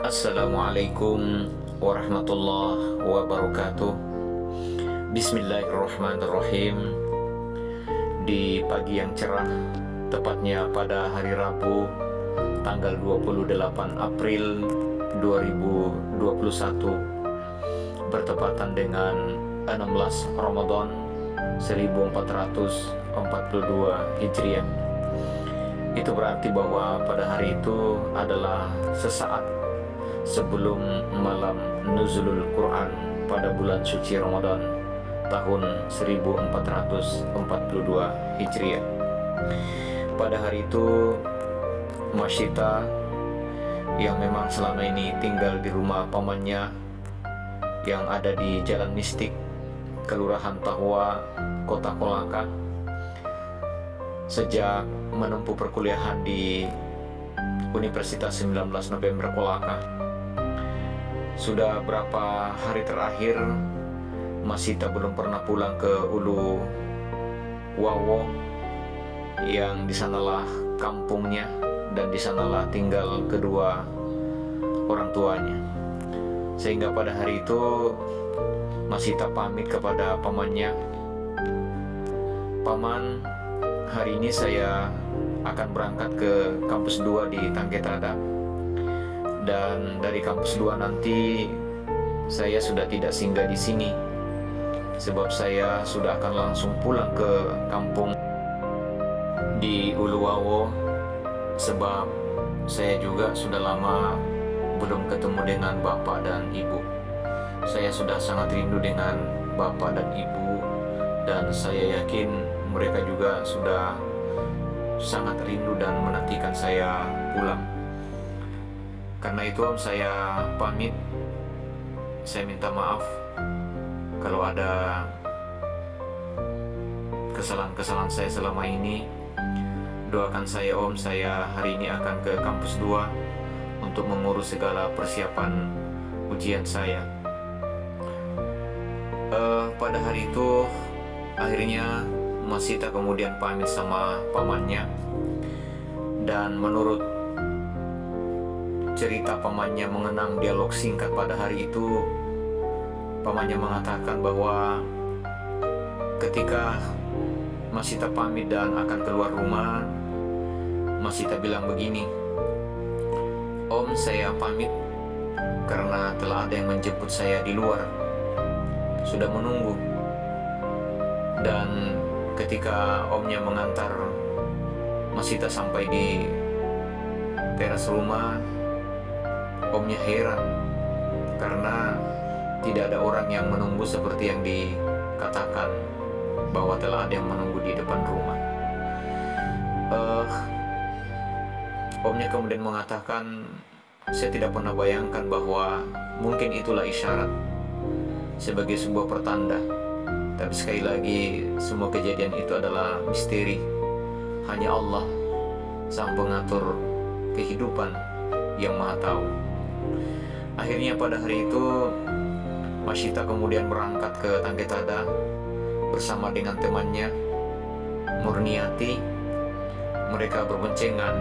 Assalamualaikum warahmatullahi wabarakatuh. Bismillahirrahmanirrahim. Di pagi yang cerah, tepatnya pada hari Rabu tanggal 28 April 2021, bertepatan dengan 16 Ramadan 1442 Hijriah. Itu berarti bahwa pada hari itu adalah sesaat sebelum malam nuzulul Quran pada bulan suci Ramadan tahun 1442 Hijriah. Pada hari itu Masyita yang memang selama ini tinggal di rumah pamannya yang ada di Jalan Mistik, Kelurahan Tahwa, Kota Kolaka, sejak menempuh perkuliahan di Universitas 19 November Kolaka. Sudah berapa hari terakhir Masyita belum pernah pulang ke Ulu Wawo, yang disanalah kampungnya dan disanalah tinggal kedua orang tuanya. Sehingga pada hari itu Masyita pamit kepada pamannya, "Paman, hari ini saya akan berangkat ke kampus 2 di Tangketada. Dan dari kampus 2 nanti saya sudah tidak singgah di sini, sebab saya sudah akan langsung pulang ke kampung di Uluwawo, sebab saya juga sudah lama belum ketemu dengan bapak dan ibu. Saya sudah sangat rindu dengan bapak dan ibu, dan saya yakin mereka juga sudah sangat rindu dan menantikan saya pulang. Karena itu Om, saya pamit. Saya minta maaf kalau ada kesalahan-kesalahan saya selama ini. Doakan saya Om, saya hari ini akan ke kampus 2 untuk mengurus segala persiapan ujian saya." Pada hari itu akhirnya Masyita kemudian pamit sama pamannya, dan menurut cerita pamannya mengenang dialog singkat pada hari itu, pamannya mengatakan bahwa ketika Masyita pamit dan akan keluar rumah, Masyita bilang begini, "Om, saya pamit karena telah ada yang menjemput saya di luar, sudah menunggu." Dan ketika omnya mengantar Masyita sampai di teras rumah, omnya heran karena tidak ada orang yang menunggu seperti yang dikatakan bahwa telah ada yang menunggu di depan rumah. Omnya kemudian mengatakan, "Saya tidak pernah bayangkan bahwa mungkin itulah isyarat sebagai sebuah pertanda. Tapi sekali lagi, semua kejadian itu adalah misteri. Hanya Allah, Sang Pengatur kehidupan, yang Maha Tahu." Akhirnya pada hari itu Masyita kemudian berangkat ke Tangketada bersama dengan temannya Murniati. Mereka berboncengan.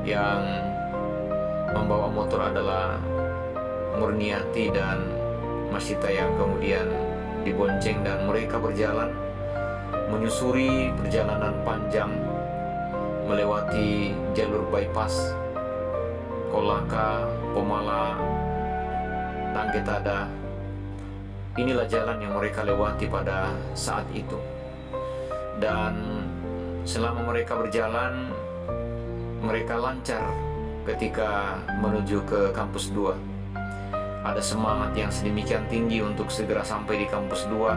Yang membawa motor adalah Murniati dan Masyita yang kemudian dibonceng, dan mereka berjalan menyusuri perjalanan panjang melewati jalur bypass Kolaka, Pomala, Tangketada. Inilah jalan yang mereka lewati pada saat itu. Dan selama mereka berjalan, mereka lancar ketika menuju ke kampus 2. Ada semangat yang sedemikian tinggi untuk segera sampai di kampus 2,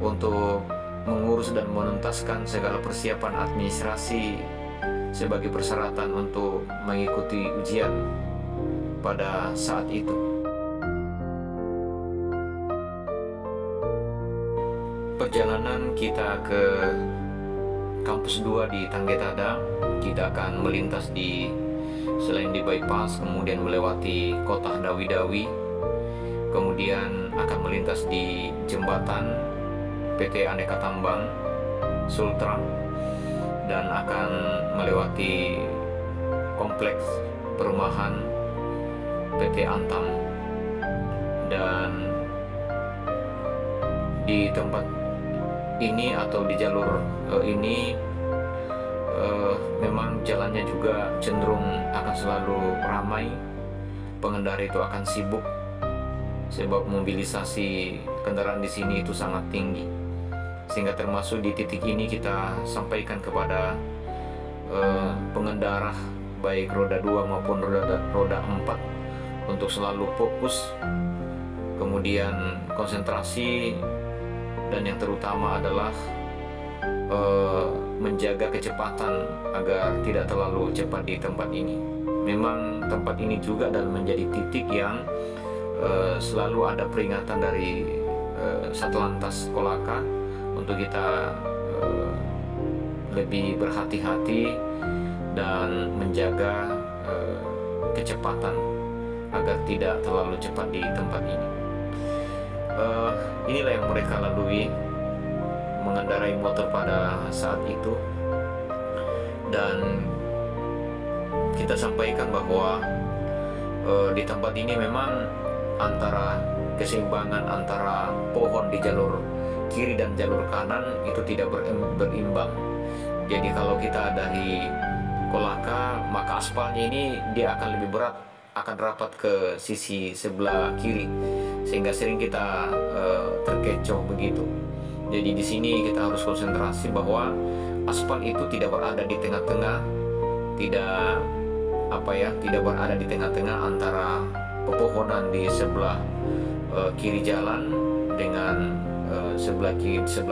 untuk mengurus dan menuntaskan segala persiapan administrasi sebagai persyaratan untuk mengikuti ujian pada saat itu. Perjalanan kita ke kampus 2 di Tangketada, kita akan melintas selain di bypass, kemudian melewati kota Dawi-Dawi, kemudian akan melintas di jembatan PT Aneka Tambang Sultra, dan akan melewati kompleks perumahan PT Antam. Dan di tempat ini atau di jalur ini memang jalannya juga cenderung akan selalu ramai. Pengendara itu akan sibuk sebab mobilisasi kendaraan di sini itu sangat tinggi, sehingga termasuk di titik ini kita sampaikan kepada pengendara baik roda 2 maupun roda 4 untuk selalu fokus, kemudian konsentrasi, dan yang terutama adalah menjaga kecepatan agar tidak terlalu cepat di tempat ini. Memang tempat ini juga dalam menjadi titik yang selalu ada peringatan dari Satlantas Kolaka untuk kita lebih berhati-hati dan menjaga kecepatan agar tidak terlalu cepat di tempat ini. Inilah yang mereka lalui mengendarai motor pada saat itu, dan kita sampaikan bahwa di tempat ini memang antara keseimbangan antara pohon di jalur kiri dan jalur kanan itu tidak berimbang. Jadi kalau kita dari Kolaka, maka aspalnya ini dia akan lebih berat, akan rapat ke sisi sebelah kiri, sehingga sering kita terkecoh begitu. Jadi di sini kita harus konsentrasi bahwa aspal itu tidak berada di tengah-tengah, tidak berada di tengah-tengah antara pepohonan di sebelah kiri jalan dengan sebelah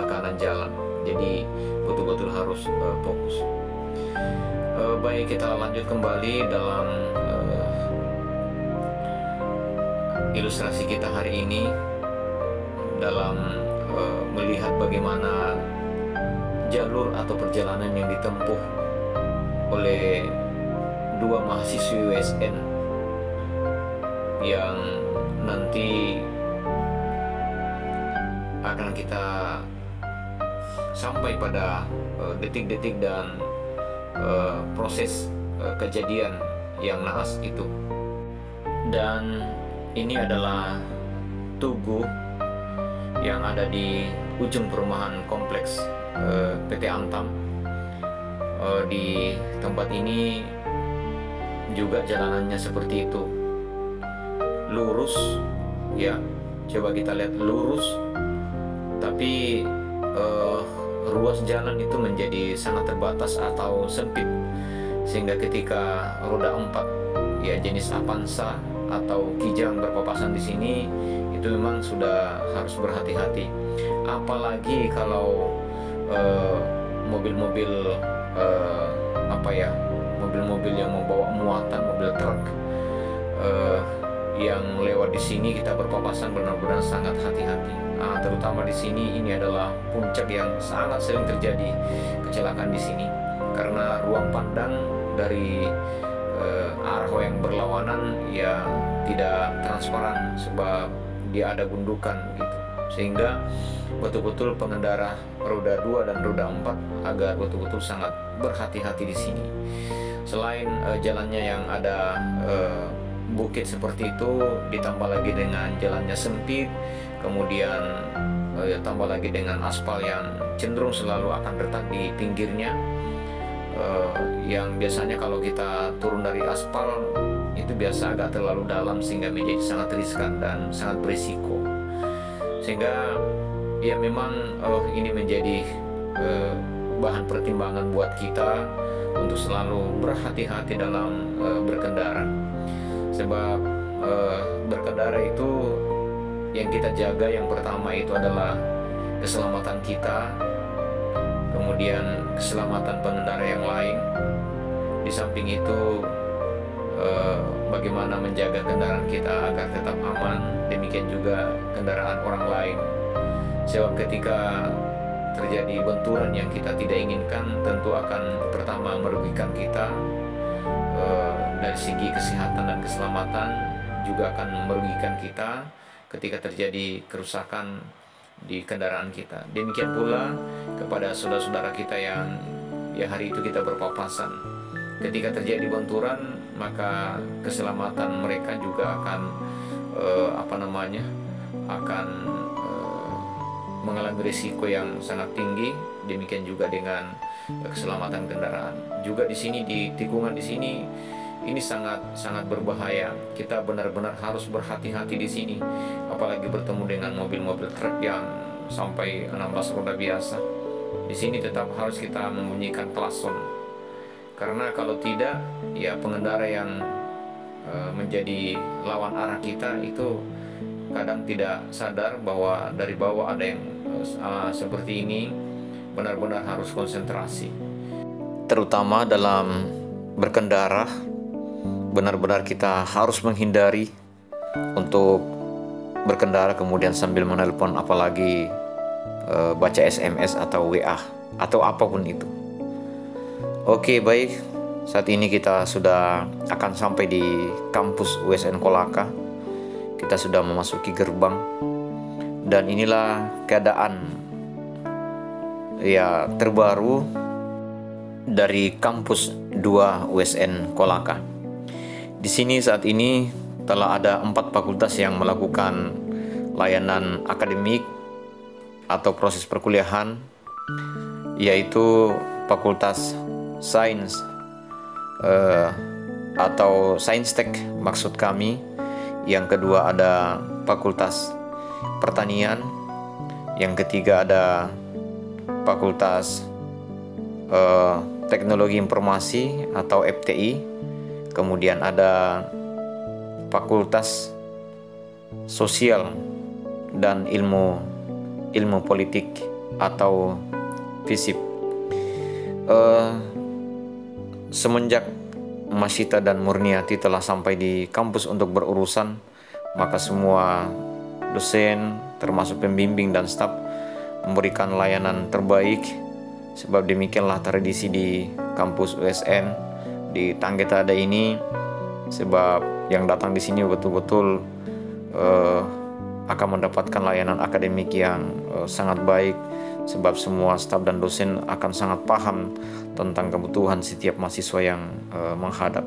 kanan jalan. Jadi betul-betul harus fokus. Baik, kita lanjut kembali dalam ilustrasi kita hari ini dalam melihat bagaimana jalur atau perjalanan yang ditempuh oleh dua mahasiswi USN yang nanti akan kita sampai pada detik-detik dan proses kejadian yang naas itu. Dan ini adalah tugu yang ada di ujung perumahan kompleks PT Antam. Di tempat ini juga jalanannya seperti itu, lurus ya, coba kita lihat lurus, tapi ruas jalan itu menjadi sangat terbatas atau sempit, sehingga ketika roda 4 ya jenis Avanza atau Kijang berpapasan di sini itu memang sudah harus berhati-hati. Apalagi kalau mobil-mobil mobil-mobil yang membawa muatan, mobil truk yang lewat di sini, kita berpapasan benar-benar sangat hati-hati. Terutama di sini, ini adalah puncak yang sangat sering terjadi kecelakaan di sini karena ruang pandang dari arah yang berlawanan ya tidak transparan sebab dia ada gundukan gitu, sehingga betul-betul pengendara roda 2 dan roda 4 agar betul-betul sangat berhati-hati di sini. Selain jalannya yang ada bukit seperti itu, ditambah lagi dengan jalannya sempit, kemudian tambah lagi dengan aspal yang cenderung selalu akan retak di pinggirnya, yang biasanya kalau kita turun dari aspal itu biasa agak terlalu dalam sehingga menjadi sangat riskan dan sangat berisiko. Sehingga ya memang ini menjadi bahan pertimbangan buat kita untuk selalu berhati-hati dalam berkendara. Sebab berkendara itu yang kita jaga yang pertama itu adalah keselamatan kita, kemudian keselamatan pengendara yang lain. Di samping itu bagaimana menjaga kendaraan kita agar tetap aman, demikian juga kendaraan orang lain. Sebab ketika terjadi benturan yang kita tidak inginkan, tentu akan pertama merugikan kita dari segi kesehatan dan keselamatan, juga akan merugikan kita ketika terjadi kerusakan di kendaraan kita. Demikian pula kepada saudara-saudara kita yang ya hari itu kita berpapasan, ketika terjadi benturan, maka keselamatan mereka juga akan akan mengalami risiko yang sangat tinggi. Demikian juga dengan keselamatan kendaraan. Juga di sini, di tikungan di sini, ini sangat berbahaya. Kita benar-benar harus berhati-hati di sini, apalagi bertemu dengan mobil-mobil truk yang sampai 16 roda biasa. Di sini tetap harus kita membunyikan klakson, karena kalau tidak, ya pengendara yang menjadi lawan arah kita itu kadang tidak sadar bahwa dari bawah ada yang seperti ini. Benar-benar harus konsentrasi, terutama dalam berkendara. Benar-benar kita harus menghindari untuk berkendara kemudian sambil menelpon, apalagi baca SMS atau WA atau apapun itu. Oke, baik. Saat ini kita sudah akan sampai di kampus USN Kolaka. Kita sudah memasuki gerbang, dan inilah keadaan ya terbaru dari kampus 2 USN Kolaka. Di sini saat ini telah ada 4 fakultas yang melakukan layanan akademik atau proses perkuliahan, yaitu Fakultas Sains atau Sains-Tek maksud kami. Yang kedua ada Fakultas Pertanian. Yang ketiga ada Fakultas Teknologi Informasi atau FTI. Kemudian ada Fakultas Sosial dan Ilmu Politik atau FISIP. Semenjak Masita dan Murniati telah sampai di kampus untuk berurusan, maka semua dosen termasuk pembimbing dan staf memberikan layanan terbaik. Sebab demikianlah tradisi di kampus USN di Tanggetada ini. Sebab yang datang di sini betul-betul akan mendapatkan layanan akademik yang sangat baik. Sebab semua staf dan dosen akan sangat paham tentang kebutuhan setiap mahasiswa yang menghadap.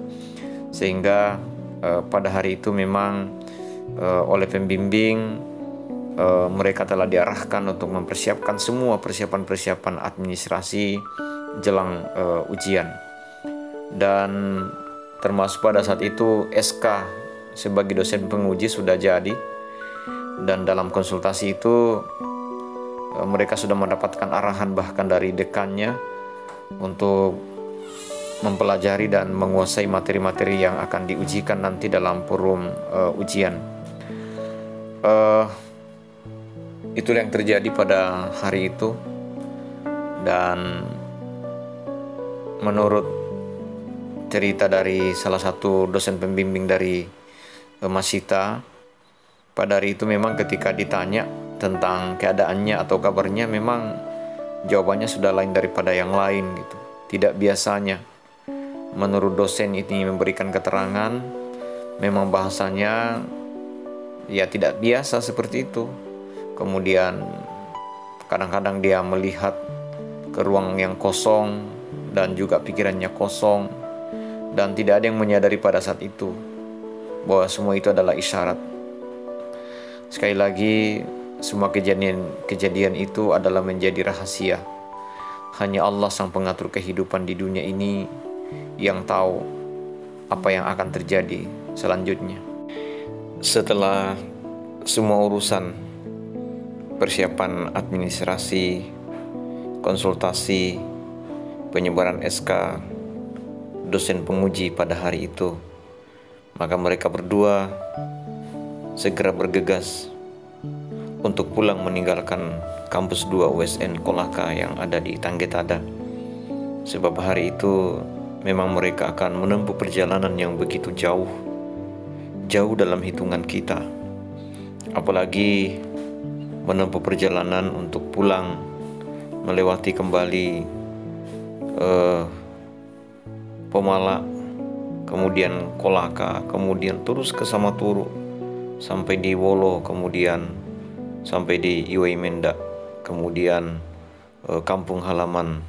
Sehingga pada hari itu memang oleh pembimbing mereka telah diarahkan untuk mempersiapkan semua persiapan-persiapan administrasi jelang ujian. Dan termasuk pada saat itu SK sebagai dosen penguji sudah jadi. Dan dalam konsultasi itu mereka sudah mendapatkan arahan bahkan dari dekannya untuk mempelajari dan menguasai materi-materi yang akan diujikan nanti dalam forum ujian. Itulah yang terjadi pada hari itu. Dan menurut cerita dari salah satu dosen pembimbing dari Masita, pada hari itu memang ketika ditanya tentang keadaannya atau kabarnya, memang jawabannya sudah lain daripada yang lain gitu. Tidak biasanya menurut dosen ini memberikan keterangan, memang bahasanya ya tidak biasa seperti itu. Kemudian kadang-kadang dia melihat ke ruang yang kosong dan juga pikirannya kosong, dan tidak ada yang menyadari pada saat itu bahwa semua itu adalah isyarat. Sekali lagi, semua kejadian itu adalah menjadi rahasia. Hanya Allah sang pengatur kehidupan di dunia ini yang tahu apa yang akan terjadi selanjutnya. Setelah semua urusan persiapan administrasi, konsultasi, penyebaran SK, dosen penguji pada hari itu, maka mereka berdua segera bergegas untuk pulang meninggalkan kampus 2 USN Kolaka yang ada di Tanggetada. Sebab hari itu memang mereka akan menempuh perjalanan yang begitu jauh dalam hitungan kita. Apalagi menempuh perjalanan untuk pulang, melewati kembali Pomala, kemudian Kolaka, kemudian terus ke Samaturu, sampai di Wolo, kemudian sampai di Iwaimenda, kemudian kampung halaman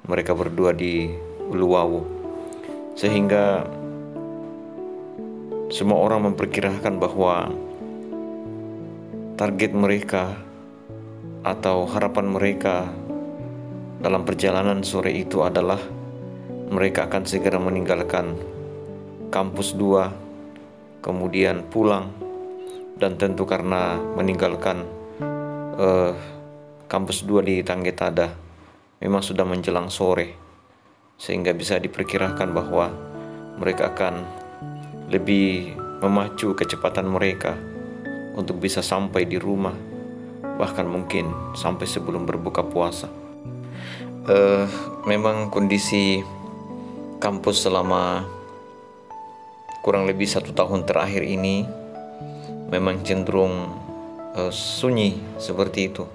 mereka berdua di Uluwawu. sehingga semua orang memperkirakan bahwa target mereka atau harapan mereka dalam perjalanan sore itu adalah mereka akan segera meninggalkan kampus 2, kemudian pulang, dan tentu karena meninggalkan kampus 2 di Tanggetada memang sudah menjelang sore, sehingga bisa diperkirakan bahwa mereka akan lebih memacu kecepatan mereka untuk bisa sampai di rumah, bahkan mungkin sampai sebelum berbuka puasa. Memang kondisi kampus selama kurang lebih 1 tahun terakhir ini memang cenderung sunyi seperti itu,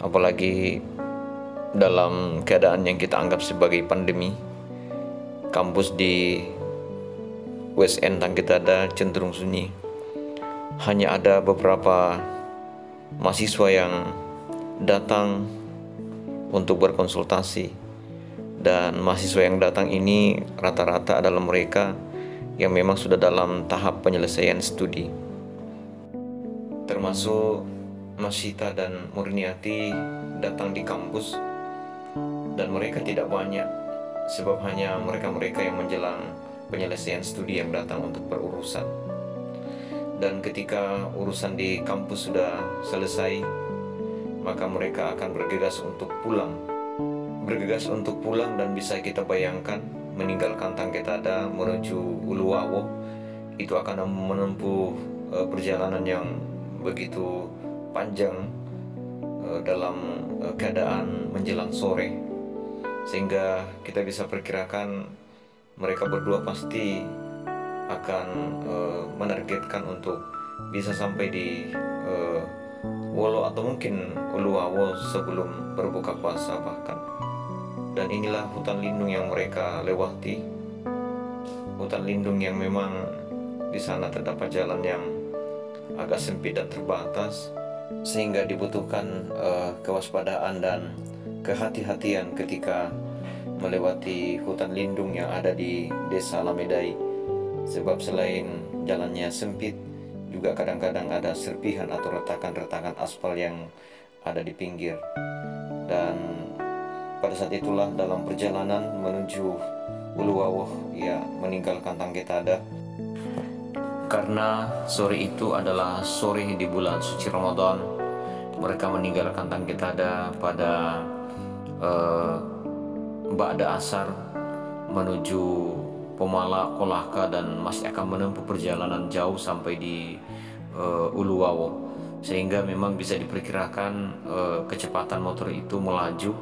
apalagi dalam keadaan yang kita anggap sebagai pandemi. Kampus di USN Tanggetada cenderung sunyi. Hanya ada beberapa mahasiswa yang datang untuk berkonsultasi, dan mahasiswa yang datang ini rata-rata adalah mereka yang memang sudah dalam tahap penyelesaian studi, termasuk Mas Sita dan Murniati datang di kampus, dan mereka tidak banyak, sebab hanya mereka-mereka yang menjelang penyelesaian studi yang datang untuk berurusan. Dan ketika urusan di kampus sudah selesai, maka mereka akan bergegas untuk pulang. Dan bisa kita bayangkan meninggalkan Tanggetada menuju Uluwabo itu akan menempuh perjalanan yang begitu panjang dalam keadaan menjelang sore, sehingga kita bisa perkirakan mereka berdua pasti akan menargetkan untuk bisa sampai di Wolo atau mungkin Uluwabo sebelum berbuka puasa bahkan. Dan inilah hutan lindung yang mereka lewati, hutan lindung yang memang di sana terdapat jalan yang agak sempit dan terbatas, sehingga dibutuhkan kewaspadaan dan kehati-hatian ketika melewati hutan lindung yang ada di Desa Lamedai, sebab selain jalannya sempit, juga kadang-kadang ada serpihan atau retakan-retakan aspal yang ada di pinggir. Dan pada saat itulah dalam perjalanan menuju Uluwabo, ya, meninggalkan Tanggetada, karena sore itu adalah sore di bulan suci Ramadan. Mereka meninggalkan Tanggetada pada ba'da asar menuju Pomala, Kolaka, dan masih akan menempuh perjalanan jauh sampai di Uluwabo, sehingga memang bisa diperkirakan kecepatan motor itu melaju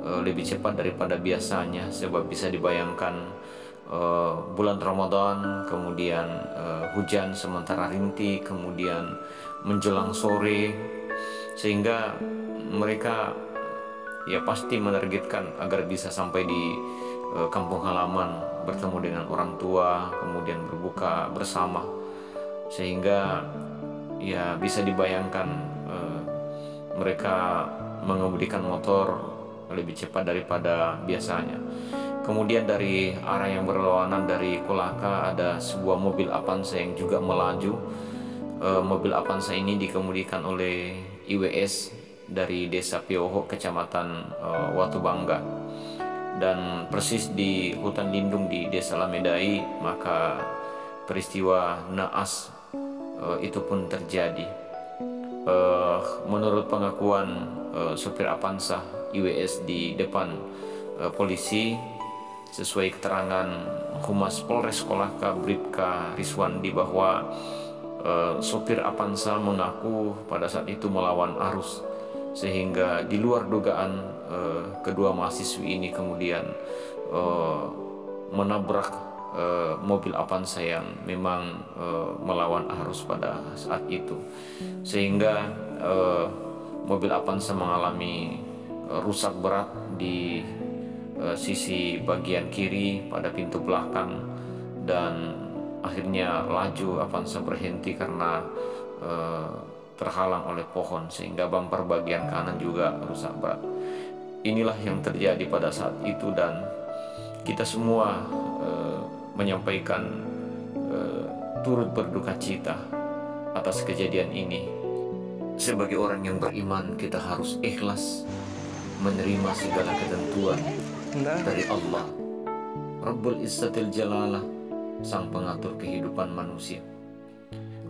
lebih cepat daripada biasanya, sebab bisa dibayangkan bulan Ramadan, kemudian hujan sementara rintik, kemudian menjelang sore, sehingga mereka ya pasti menargetkan agar bisa sampai di kampung halaman, bertemu dengan orang tua, kemudian berbuka bersama, sehingga ya bisa dibayangkan mereka mengemudikan motor lebih cepat daripada biasanya. Kemudian dari arah yang berlawanan dari Kolaka ada sebuah mobil Avanza yang juga melaju. Mobil Avanza ini dikemudikan oleh IWS dari Desa Pioho, Kecamatan Watubangga, dan persis di hutan lindung di Desa Lamedai, maka peristiwa naas itu pun terjadi. Menurut pengakuan supir Avanza IWS di depan polisi, sesuai keterangan Humas Polres Kolaka Bribka Riswandi, bahwa sopir Avanza mengaku pada saat itu melawan arus, sehingga di luar dugaan kedua mahasiswi ini kemudian menabrak mobil Avanza yang memang melawan arus pada saat itu, sehingga mobil Avanza mengalami rusak berat di sisi bagian kiri pada pintu belakang, dan akhirnya laju Avanza berhenti karena terhalang oleh pohon, sehingga bumper bagian kanan juga rusak berat. Inilah yang terjadi pada saat itu, dan kita semua menyampaikan turut berduka cita atas kejadian ini. Sebagai orang yang beriman, kita harus ikhlas menerima segala ketentuan dari Allah Rabbul Izzatil Jalalah, sang pengatur kehidupan manusia.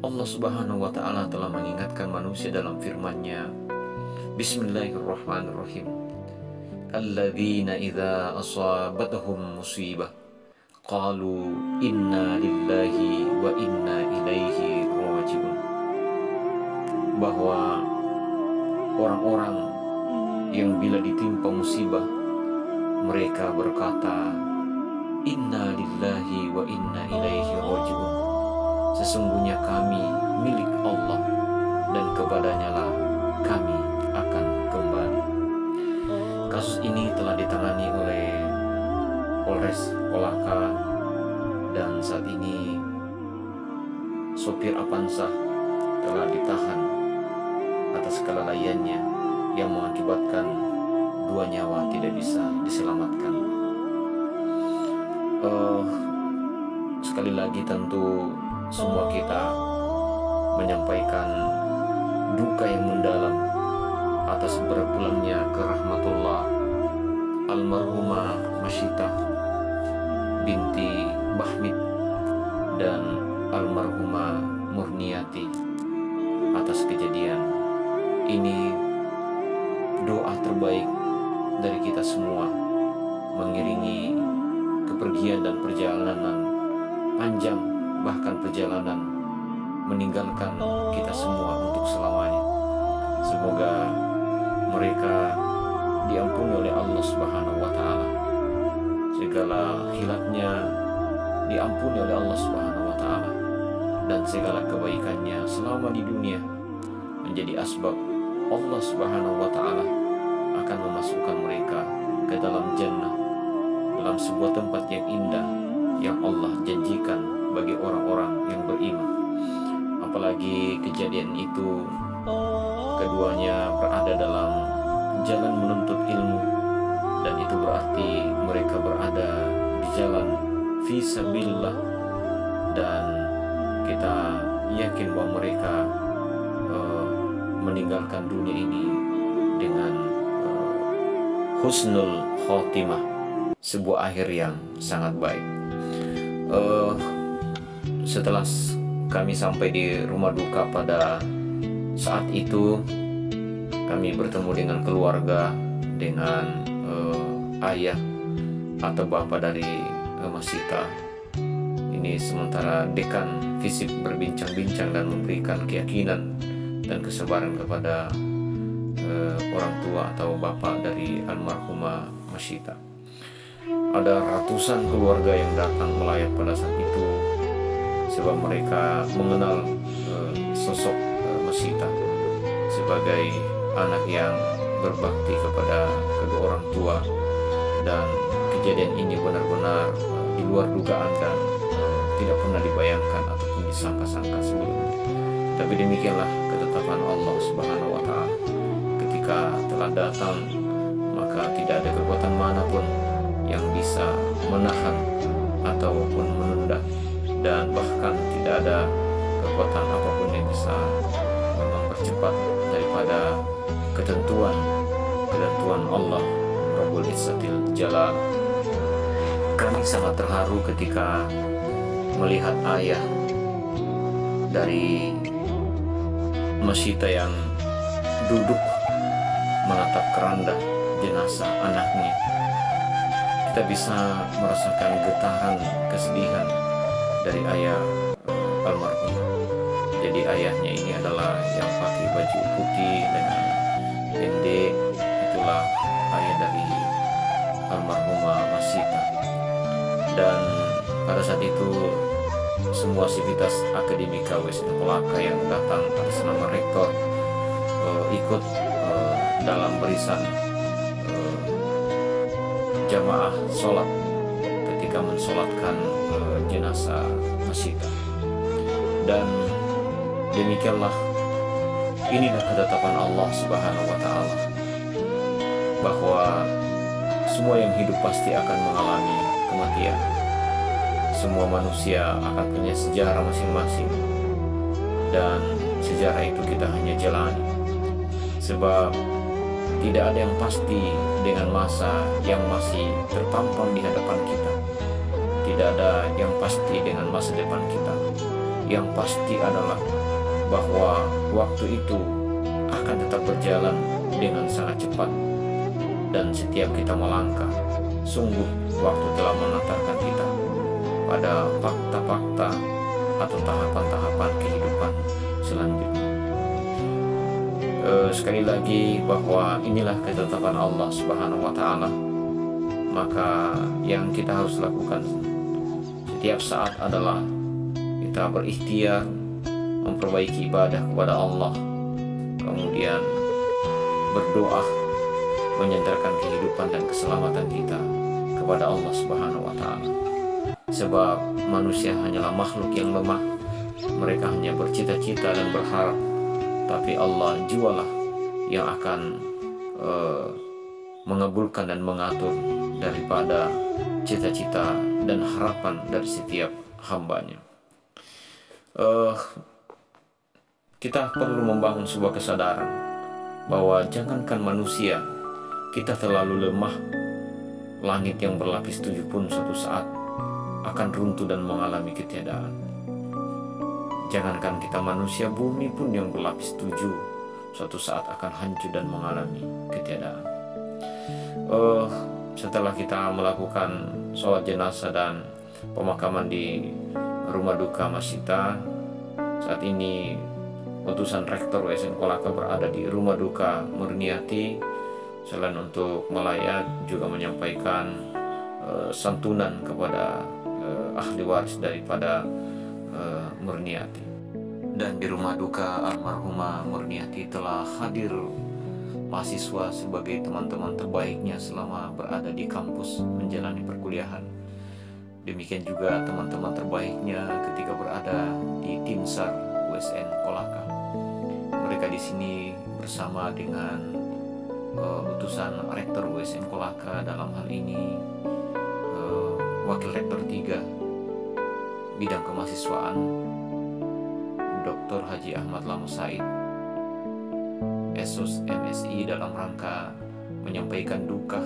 Allah Subhanahu wa Ta'ala telah mengingatkan manusia dalam firman-Nya, Bismillahirrahmanirrahim, Alladzina idza asabatuhum musibah qalu inna lillahi wa inna ilaihi raji'un. Bahwa orang-orang yang bila ditimpa musibah, mereka berkata, inna lillahi wa inna ilaihi raji'un. Sesungguhnya kami milik Allah dan kepadanya lah kami akan kembali. Kasus ini telah ditangani oleh Polres Kolaka, dan saat ini sopir Avanza telah ditahan atas kelalaiannya yang mengakibatkan 2 nyawa tidak bisa diselamatkan. Sekali lagi tentu semua kita menyampaikan duka yang mendalam atas berpulangnya ke rahmatullah almarhumah Masyitah binti Bahmid dan almarhumah Murniati. Atas kejadian ini, doa terbaik dari kita semua mengiringi kepergian dan perjalanan panjang, bahkan perjalanan meninggalkan kita semua untuk selamanya. Semoga mereka diampuni oleh Allah Subhanahu wa Ta'ala, segala khilafnya diampuni oleh Allah Subhanahu wa Ta'ala, dan segala kebaikannya selama di dunia menjadi asbab Allah Subhanahu wa Ta'ala akan memasukkan mereka ke dalam jannah, dalam sebuah tempat yang indah yang Allah janjikan bagi orang-orang yang beriman. Apalagi kejadian itu keduanya berada dalam jalan menuntut ilmu, dan itu berarti mereka berada di jalan fisabilillah, dan kita yakin bahwa mereka meninggalkan dunia ini dengan husnul khotimah, sebuah akhir yang sangat baik. Setelah kami sampai di rumah duka pada saat itu, kami bertemu dengan keluarga, dengan ayah atau bapak dari Masyitah. Ini sementara dekan fisik berbincang-bincang dan memberikan keyakinan dan kesabaran kepada orang tua atau bapak dari almarhumah Masyitah. Ada ratusan keluarga yang datang melayat pada saat itu, sebab mereka mengenal sosok Masyitah sebagai anak yang berbakti kepada kedua orang tua, dan kejadian ini benar-benar di luar dugaan dan tidak pernah dibayangkan ataupun disangka-sangka sebelumnya. Tapi demikianlah ketetapan Allah Subhanahu wa Ta'ala. Ketika telah datang, maka tidak ada kekuatan manapun yang bisa menahan ataupun menunda, dan bahkan tidak ada kekuatan apapun yang bisa mempercepat daripada ketentuan Allah Rabbul Izzatil Jalal. Kami sangat terharu ketika melihat ayah dari Masyitah yang duduk menatap keranda jenazah anaknya. Kita bisa merasakan getaran kesedihan dari ayah almarhum. Jadi ayahnya ini adalah yang pakai baju putih dengan pendek, itulah ayah dari almarhumah Masyitah. Dan pada saat itu semua sivitas akademika WSN Kolaka yang datang atas nama rektor ikut dalam barisan jamaah sholat ketika mensolatkan jenazah Masyitah. Dan demikianlah, inilah ketetapan Allah Subhanahu wa Ta'ala, bahwa semua yang hidup pasti akan mengalami kematian. semua manusia akan punya sejarah masing-masing, dan sejarah itu kita hanya jalani. Sebab tidak ada yang pasti dengan masa yang masih terpampang di hadapan kita. Tidak ada yang pasti dengan masa depan kita. Yang pasti adalah bahwa waktu itu akan tetap berjalan dengan sangat cepat, dan setiap kita melangkah, sungguh waktu telah mengantarkan kita pada fakta-fakta atau tahapan-tahapan kehidupan selanjutnya. Sekali lagi bahwa inilah ketetapan Allah Subhanahu wa Ta'ala. Maka yang kita harus lakukan setiap saat adalah kita berikhtiar memperbaiki ibadah kepada Allah, kemudian berdoa menyandarkan kehidupan dan keselamatan kita kepada Allah Subhanahu wa Ta'ala. Sebab manusia hanyalah makhluk yang lemah. Mereka hanya bercita-cita dan berharap, tapi Allah jualah yang akan mengabulkan dan mengatur daripada cita-cita dan harapan dari setiap hambanya. Kita perlu membangun sebuah kesadaran bahwa jangankan manusia, kita terlalu lemah. Langit yang berlapis 7 pun suatu saat akan runtuh dan mengalami ketiadaan. Jangankan kita manusia, bumi pun yang berlapis 7 suatu saat akan hancur dan mengalami ketiadaan. Setelah kita melakukan sholat jenazah dan pemakaman di rumah duka Masita, saat ini utusan Rektor USN Kolaka berada di rumah duka Murniati. Selain untuk melayat, juga menyampaikan santunan kepada ahli waris daripada Murniati. Dan di rumah duka almarhumah Murniati telah hadir mahasiswa sebagai teman-teman terbaiknya selama berada di kampus menjalani perkuliahan. Demikian juga teman-teman terbaiknya ketika berada di Timsar USN Kolaka. Mereka di sini bersama dengan utusan Rektor USN Kolaka, dalam hal ini Wakil Rektor 3 bidang kemahasiswaan Dr. Haji Ahmad Lamo Said, Esos MSI, dalam rangka menyampaikan duka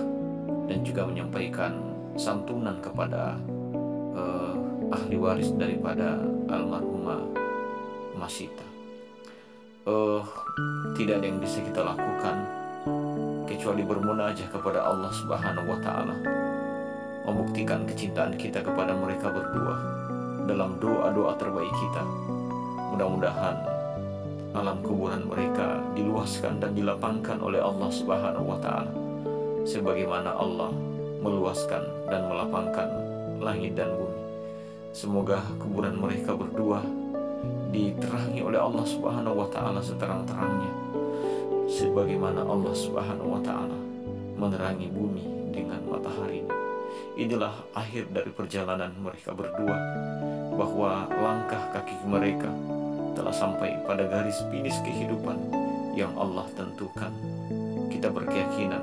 dan juga menyampaikan santunan kepada ahli waris daripada almarhumah Masita. Tidak ada yang bisa kita lakukan kecuali bermunajah kepada Allah Subhanahu wa Ta'ala, membuktikan kecintaan kita kepada mereka berdua dalam doa-doa terbaik kita. Mudah-mudahan alam kuburan mereka diluaskan dan dilapangkan oleh Allah Subhanahu wa Ta'ala, sebagaimana Allah meluaskan dan melapangkan langit dan bumi. Semoga kuburan mereka berdua diterangi oleh Allah Subhanahu wa Ta'ala seterang-terangnya, sebagaimana Allah Subhanahu wa Ta'ala menerangi bumi dengan matahari. Inilah akhir dari perjalanan mereka berdua, bahwa langkah kaki mereka telah sampai pada garis finish kehidupan yang Allah tentukan. Kita berkeyakinan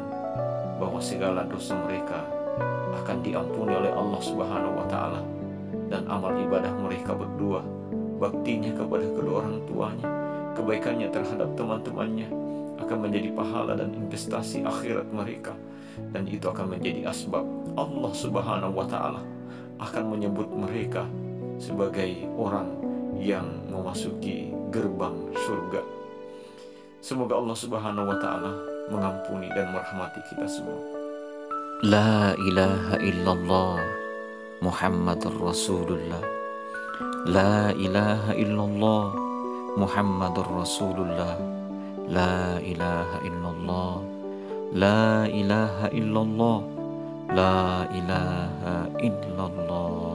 bahwa segala dosa mereka akan diampuni oleh Allah Subhanahu wa Ta'ala, dan amal ibadah mereka berdua, baktinya kepada kedua orang tuanya, kebaikannya terhadap teman-temannya, akan menjadi pahala dan investasi akhirat mereka. Dan itu akan menjadi asbab Allah Subhanahu wa Ta'ala akan menyebut mereka sebagai orang yang memasuki gerbang surga. Semoga Allah Subhanahu wa Ta'ala mengampuni dan merahmati kita semua. La ilaha illallah Muhammadur Rasulullah. La ilaha illallah Muhammadur Rasulullah. La ilaha illallah. La ilaha illallah. La ilaha illallah.